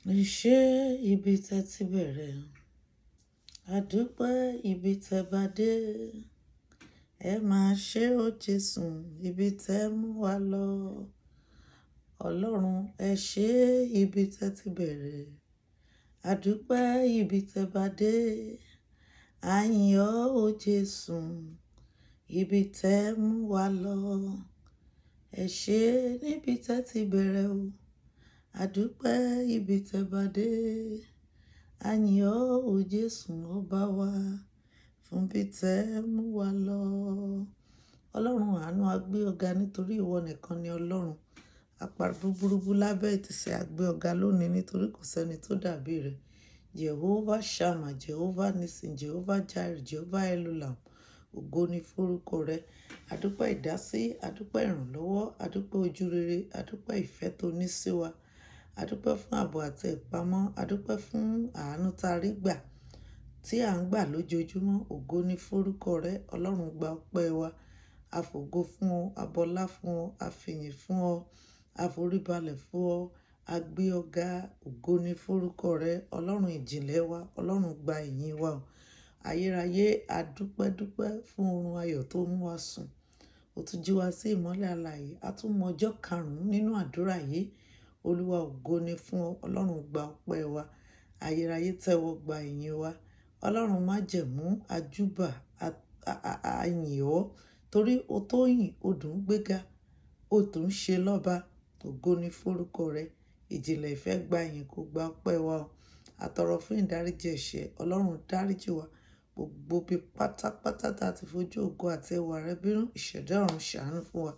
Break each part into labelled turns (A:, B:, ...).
A: Ṣé ibi tẹ́ ti bẹ̀rẹ̀, àdúpẹ́ ibi tẹ́ bá dé, ẹ máa ṣe ó Jésù ibi tẹ́ mú wa lọ. Ọlọ́run ẹ ṣé ibi tẹ́ ti bẹ̀rẹ̀, àdúpẹ́ ibi tẹ́ bá dé, à ń yọ̀ ó Jésù ibi tẹ́ mú wa lọ. Ẹ ṣé níbi tẹ́ ti bẹ̀rẹ̀ o, àdúpẹ́ ibi tẹ́ bá dé, à ń yọ̀ ó Jésù ọba wa fún bí tẹ́ mú wa lọ. Ọlọ́run àánú a gbé ọ̀gá nítorí ìwọ nìkan ni Ọlọ́run. Apàrúburúbú lábẹ́ ìtìsẹ̀ a gbé ọ̀gá lónìí nítorí kò sẹ́ni tó dàbí rẹ̀. Jehovah Shammah, Jehovah Nissi, Jehovah Jireh, Jehovah Elolam. Ògo ni forúkọ rẹ. Àdúpẹ́ ìdásí, àdúpẹ́ ìrànlọ́wọ́, àdúpẹ́ ojúrere, àdúpẹ́ ìfẹ́ tó ní sí wa. Àdúpẹ́ fún ààbò àti ìpamọ́, àdúpẹ́ fún àánú tá a rí gbà tí à ń gbà lójoojúmọ́. Ògo ni forúkọ rẹ. Ọlọ́run gba ọpẹ́ wa. A fògo fún ọ, a bọlá fún ọ, a fìyìn fún ọ, a foríbalẹ̀ fún ọ, a gbé ọ̀gá. Ògo ni forúkọ rẹ. Ọlọ́run ìjìnlẹ̀ wa, Ọlọ́run gba ìyìn wa o. Ayérayé, a dúpẹ́ dúpẹ́ fún oorun ayọ̀ tó mú wa sùn. Ó tún jí wa sí ìmọ́lẹ̀ alààyè. A tún mọ ọjọ́ karùn-ún nínú àdúrà yìí. Olúwa ògo ni fún ọ. Ọlọ́run gba ọpẹ́ wa. Ayérayé tẹ́wọ́ gba ìyìn wa. Ọlọ́run májẹ̀mú, àjúbà, àyìn ọ́ torí o tó yìn, o dùn gbéga, o tún ṣe lọ́ba. Ògo ni forúkọ rẹ. Ìjìnlẹ̀ ìfẹ́ gba ìyìn kó gba ọpẹ́ wa o. A tọrọ fún ìdáríjì ẹ̀ṣẹ̀. Ọlọ́run dáríjì wa. Gbogbo bí pátápátá tá a ti fojú ògo àti ẹwà rẹ bínú, ìṣẹ̀dá ọ̀run ṣàánú fún wa.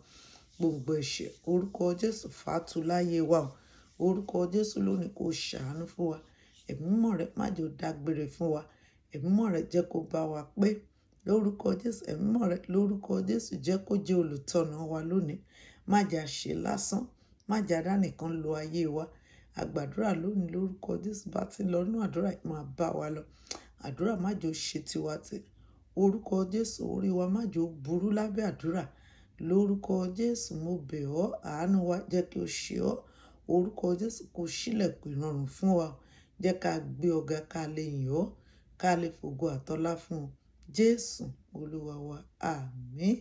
A: Gbogbo ẹ̀ṣẹ̀, orúkọ Jésù fàtú láyé wa o. Orúkọ Jésù lónìí kó ṣàánú fún wa. Ẹ̀mí mímọ́ rẹ má jẹ́ ó dágbére fún wa. Ẹ̀mí mímọ́ rẹ jẹ́ kó bá wa pé. Lórúkọ Jésù, ẹ̀mí mímọ́ rẹ lórúkọ Jésù jẹ́ kó jẹ́ olùtọ́nà wa lónìí. Má jẹ́ a ṣe lásán. Má jẹ́ a dá nìkan lo ayé wa. Àgbàdúrà lónìí lórúkọ Jésù bá ti lọ nínú àdúrà yìí máa bá wa lọ. Àdúrà má jẹ́ ó ṣe tiwa tì. Orúkọ Jésù orí wa má jẹ́ ó burú lábẹ́ àdúrà. Lórúkọ Jésù mo bẹ̀ ọ́, àánú wa jẹ́ kí o ṣe ọ́. Orúkọ Jésù kó ṣílẹ̀kùn ìrọ̀rùn fún wa. Jẹ́ ká gbé ọ̀gá ká lè yìn ọ́, ká lè fògo àtọlá fún ọ. Jésù Olúwa wa, àmín.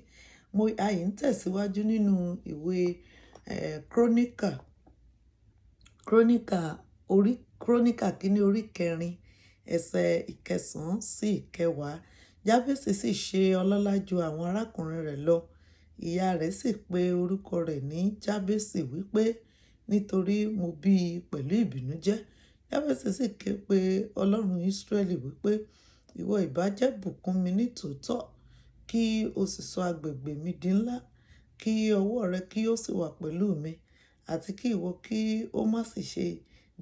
A: Ayé ń tẹ̀síwájú nínú ìwé Króníkà kínní orí kẹrin ẹsẹ̀ ìkẹsàn-án sí ìkẹwàá. Jábésì sì ṣe ọlọ́lá ju àwọn arákùnrin rẹ̀ lọ. Ìyá rẹ̀ sì pe orúkọ rẹ̀ ní Jábésì wípé, nítorí mo bí i pẹ̀lú ìbìnújẹ́. Jábésì sì ké pe Ọlọ́run Ísírẹ́lì wípé, ìwọ ìbá jẹ́ bùkún mi ní tòótọ́, kí o sì sọ agbègbè mi di ńlá, kí ọwọ́ rẹ kí ó sì wà pẹ̀lú mi, àti kí ìwọ kí ó má sì ṣe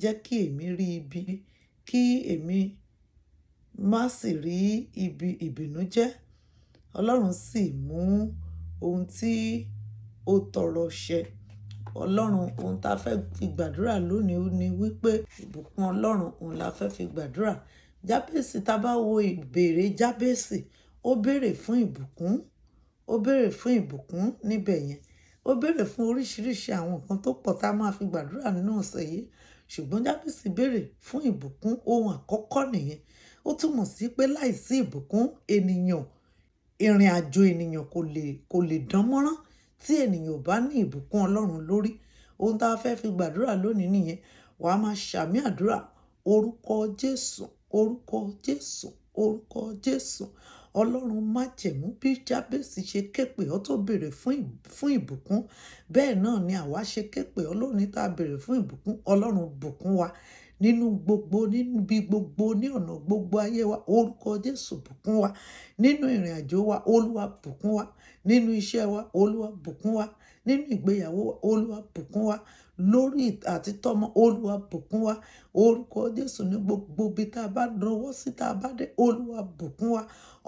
A: jẹ́ kí èmi rí ibi, kí èmi má sì rí ibi ìbìnújẹ́. Ọlọ́run sì mú ohun tí ó tọrọ ṣẹ. Ọlọ́run, ohun tá a fẹ́ fi gbàdúrà lónìí ni wípé ìbùkún Ọlọ́run òun la fẹ́ fi gbàdúrà. Jábésì, tá a bá wo ìbéèrè Jábésì, ó béèrè fún ìbùkún. Ó béèrè fún ìbùkún níbẹ̀ yẹn. Ó béèrè fún oríṣiríṣi àwọn nǹkan tó pọ̀ tá a máa fi gbàdúrà nínú ọ̀sẹ̀ yìí. Ṣùgbọ́n Jábésì béèrè fún ìbùkún. Ohun àkọ́kọ́ nìyẹn. Ó túmọ̀ sí pé láìsí ìbùkún ìrìn àjò ènìyàn kò lè dán mọ́rán tí ènìyàn ò bá ní ìbùkún Ọlọ́run lórí. Ohun tá a fẹ́ fi gbàdúrà lónìí nìyẹn. Wà á máa ṣàmì àdúrà. Orúkọ Jésù, orúkọ Jésù, orúkọ Jésù. Ọlọ́run májẹ̀mú, bí Jábésì ṣe ké pè ọ́ tó béèrè fún ìbùkún, bẹ́ẹ̀ náà ni àwa ṣe ké pè ọ́ lónìí tá a béèrè fún ìbùkún. Ọlọ́run bùkún wa nínú gbogbo, níbi gbogbo, ní ọ̀nà gbogbo ayé wa. Orúkọ Jésù bùkún wa. Nínú ìrìn àjò wa, Olúwa bùkún wa. Nínú iṣẹ́ wa, Olúwa bùkún wa. Nínú ìgbéyàwó wa, Olúwa bùkún wa. Lórí àti tọ́mọ, Olúwa bùkún wa. Orúkọ Jésù ní gbogbo ibi tá a bá dánwọ́ sí, tá a bá dé, Olúwa bùkún wa.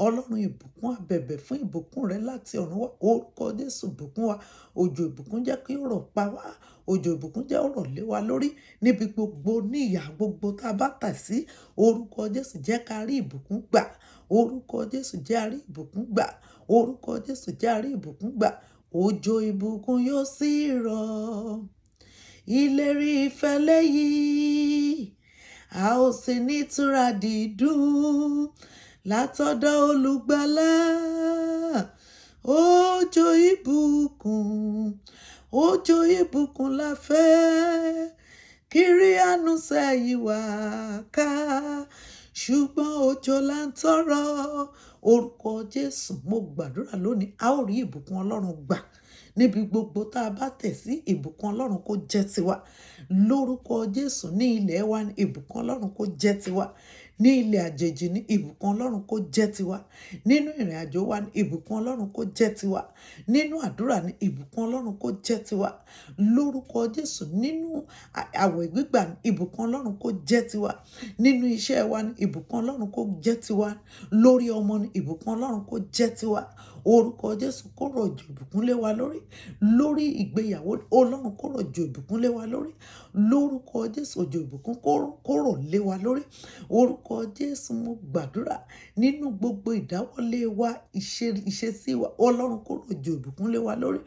A: Ọlọ́run ìbùkún, a bẹ̀bẹ̀ fún ìbùkún rẹ láti ọ̀run wá. Orúkọ Jésù bùkún wa. Òjò ìbùkún jẹ́ kí ó rọ̀ pa wá. Òjò ìbùkún jẹ́ ó rọ̀ lé wa lórí. Níbi gbogbo, ní ìyà gbogbo tá a bá tà sí, orúkọ Jésù jẹ́ ká rí ìbùkún gbà. Orúkọ Jésù jẹ́ a rí ìbùkún gbà. Orúkọ Jésù jẹ́ a rí ìbùkún gbà. Òjò ìbùkún yóò sì rọ̀. Ìlérí ìfẹ́ lèyí a ó sì ní ìtura dídùn látọ̀dọ̀ olùgbàlà. Òjò ìbùkún la fẹ́, kiri àánú sẹ́yìn wá ká, ṣùgbọ́n òjò là ń tọrọ. Orúkọ Jésù, mo gbàdúrà lónìí, a ó rí ìbùkún Ọlọ́run gbà níbi gbogbo tá a bá tẹ̀ sí. Ìbùkún Ọlọ́run kó jẹ́ tiwa lórúkọ Jésù. Ní ilẹ̀ wa ní ìbùkún Ọlọ́run kó jẹ́ tiwa. Ní ilẹ̀ àjèjì ní ìbùkún Ọlọ́run kó jẹ́ tiwa. Nínú ìrìn àjò wa ní ìbùkún Ọlọ́run kó jẹ́ tiwa. Nínú àdúrà ní ìbùkún Ọlọ́run kó jẹ́ tiwa lórúkọ Jésù. Nínú àwẹ̀ gbígbà ní ìbùkún Ọlọ́run kó jẹ́ tiwa. Nínú iṣẹ́ wa ní ìbùkún Ọlọ́run kó jẹ́ tiwa. Lórí ọmọ ní ìbùkún Ọlọ́run kó jẹ́ tiwa. Orúkọ Jésù, kó rọ̀jò ìbùkún lé wa lórí. Lórí ìgbéyàwó Ọlọ́run kó rọ̀jò ìbùkún lé wa lórí. Lórúkọ Jésù, òjò ìbùkún kó rọ̀ lé wa lórí. Orúkọ Jésù, mo gbàdúrà nínú gbogbo ìdáwọ́lé wa, ìṣesí wa, Ọlọ́run kó rọ̀jò ìbùkún lé wa lórí.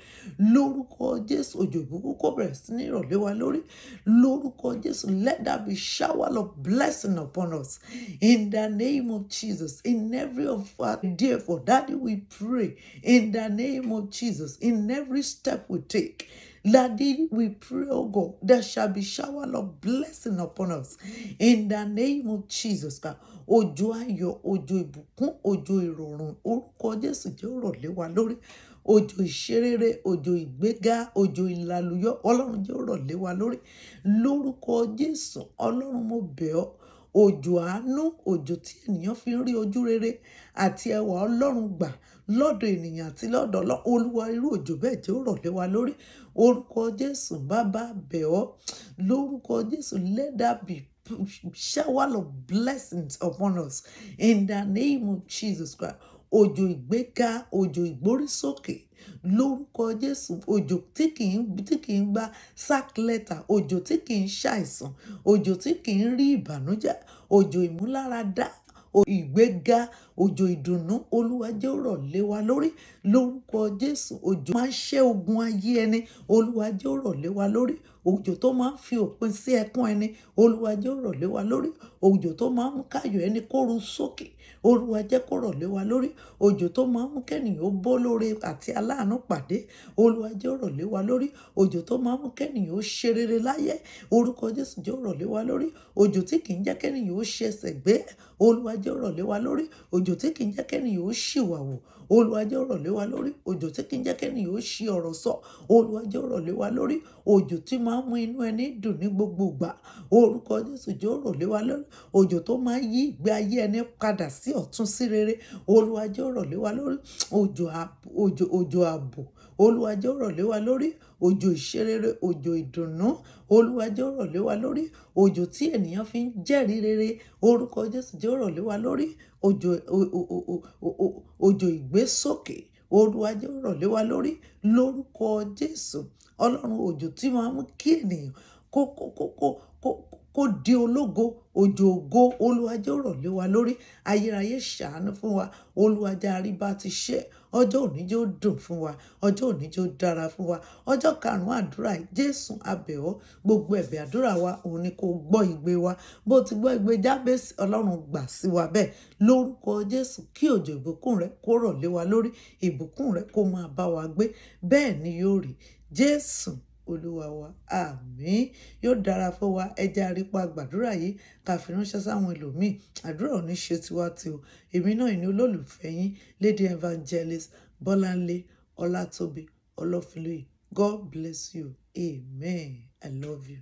A: Lórúkọ Jésù, òjò ìbùkún kó bẹ̀rẹ̀ sí ní rọ̀ lé wa lórí. Lórúkọ Jésù, let there be shower of blessing upon us. In the name of Jesus, in every of our therefore, Daddy, we pray in the name of Jesus, in every step we take. Daddy, we pray, oh God, there shall be shower of blessing upon us. In the name of Jesus, God. Òjò ayọ̀, òjò ìbùkún, òjò ìrọ̀rùn, orúkọ Jésù jẹ́ ó rọ̀ lé wa lórí. Òjò ìṣerere, òjò ìgbéga, òjò ìlàlúyọ, Ọlọ́run jẹ́ ó rọ̀ lé wa lórí. Lórúkọ Jésù, Ọlọ́run, mo bẹ̀ ọ́. Òjò àánú, òjò tí ènìyàn fi ń rí ojú rere àti ẹwà Ọlọ́run gbà lọ́dọ̀ ènìyàn àti lọ́dọ̀ Ọlọ́run. Olúwa, irú òjò bẹ́ẹ̀ jẹ́ ó rọ̀ lé wa lórí. Orúkọ Jésù, bàbá bẹ̀ ọ́. Lórúkọ Jésù, let there be shower of blessings upon us. In the name of Jesus Christ. Òjò ìgbéga, òjò ìgbórísókè lórúkọ Jésù. Òjò tí kì í gba sack letter, òjò tí kì í ṣàìsàn, òjò tí kì í rí ìbànújẹ́, òjò ìmúláradá, ìgbéga, òjò ìdùnnú, Olúwa jẹ́ ó rọ̀ lé wa lórí. Lórúkọ Jésù, òjò máa ń ṣẹ́ ogun ayé ẹni, Olúwa jẹ́ ó rọ̀ lé wa lórí. Òjò tó máa ń fi òpin sí ẹkún ẹni, Olúwa jẹ́ ó rọ̀ lé wa lórí. Òjò tó máa ń mú káyọ̀ ẹni kó ru sókè, Olúwa jẹ́ kó rọ̀ lé wa lórí. Òjò tó máa ń mú kẹ́nìyàn ó bọ́ lóore àti aláàánú pàdé, Olúwa jẹ́ ó rọ̀ lé wa lórí. Òjò tó máa ń mú kẹ́nìyàn ó ṣe rere láyé, orúkọ Jésù jẹ́ ó rọ̀ lé wa lórí. Òjò tí kì í jẹ́ kẹ́nìyàn ó ṣe ẹsẹ̀ gbé, Olúwa jẹ́ ó rọ̀ lé wa lórí. Òjò tí kì í jẹ́ kẹ́nìyàn ó ṣìwàwù, Olúwa jẹ́ ó rọ̀ lé wa lórí. Òjò tí kì í jẹ́ kẹ́nìyàn ó ṣi ọ̀rọ̀ sọ, Olúwa jẹ́ ó rọ̀ lé wa lórí. Òjò tí máa ń mú inú ẹni dùn ní gbogbo ìgbà, orúkọ Jésù jẹ́ ó rọ̀ lé wa lórí. Òjò tó máa ń yí ìgbé ayé ẹni padà sí ọ̀tún sí rere, Olúwa jẹ́ ó rọ̀ lé wa lórí. Òjò ààbò, Olúwa jẹ́ ó rọ̀ lé wa lórí. Òjò ìṣerere, òjò ìdùnnú, Olúwa jẹ́ ó rọ̀ lé wa lórí. Òjò tí ènìyàn fi ń jẹ́rìí rere, orúkọ Jésù jẹ́ ó rọ̀ lé wa lórí. Òjò ìgbésókè, Olúwa jẹ́ ó rọ̀ lé wa lórí. Lórúkọ Jésù, Ọlọ́run, òjò tí máa ń mú kí ènìyàn kó di ológo, òjò ògo, Olúwa jẹ́ ó rọ̀ lé wa lórí. Ayérayé ṣàánú fún wa, Olúwa jẹ́ a rí bá ti ṣe. Ọjọ́ òní jẹ́ ó dùn fún wa, ọjọ́ òní jẹ́ ó dára fún wa. Ọjọ́ karùn-ún àdúrà yìí, Jésù a bẹ̀ ọ́, gbogbo ẹ̀bẹ̀ àdúrà wa òun ni kó gbọ́ igbe wa. Bó ti gbọ́ igbe Jábésì, Ọlọ́run gbà sí wa bẹ́ẹ̀. Lórúkọ Jésù, kí òjò ìbùkún rẹ kó rọ̀ lé wa lórí. Ìbùkún rẹ kó máa bá wa gbé. Bẹ́ẹ̀ ni yóò rí. Jésù Olúwa wa, àmín. Yóò dára fún wa. Ẹ jẹ́ a rí pa gbàdúrà yìí ká fi ránṣẹ́ sáwọn ẹlòmíì. Àdúrà ò ní ṣe tiwa tí o. Èmi náà ni olólùfẹ́ yín, Lady Evangelist Bọ́láńlé Ọlátóbi Ọlọ́fínlóyè. God bless you. Amen. I love you.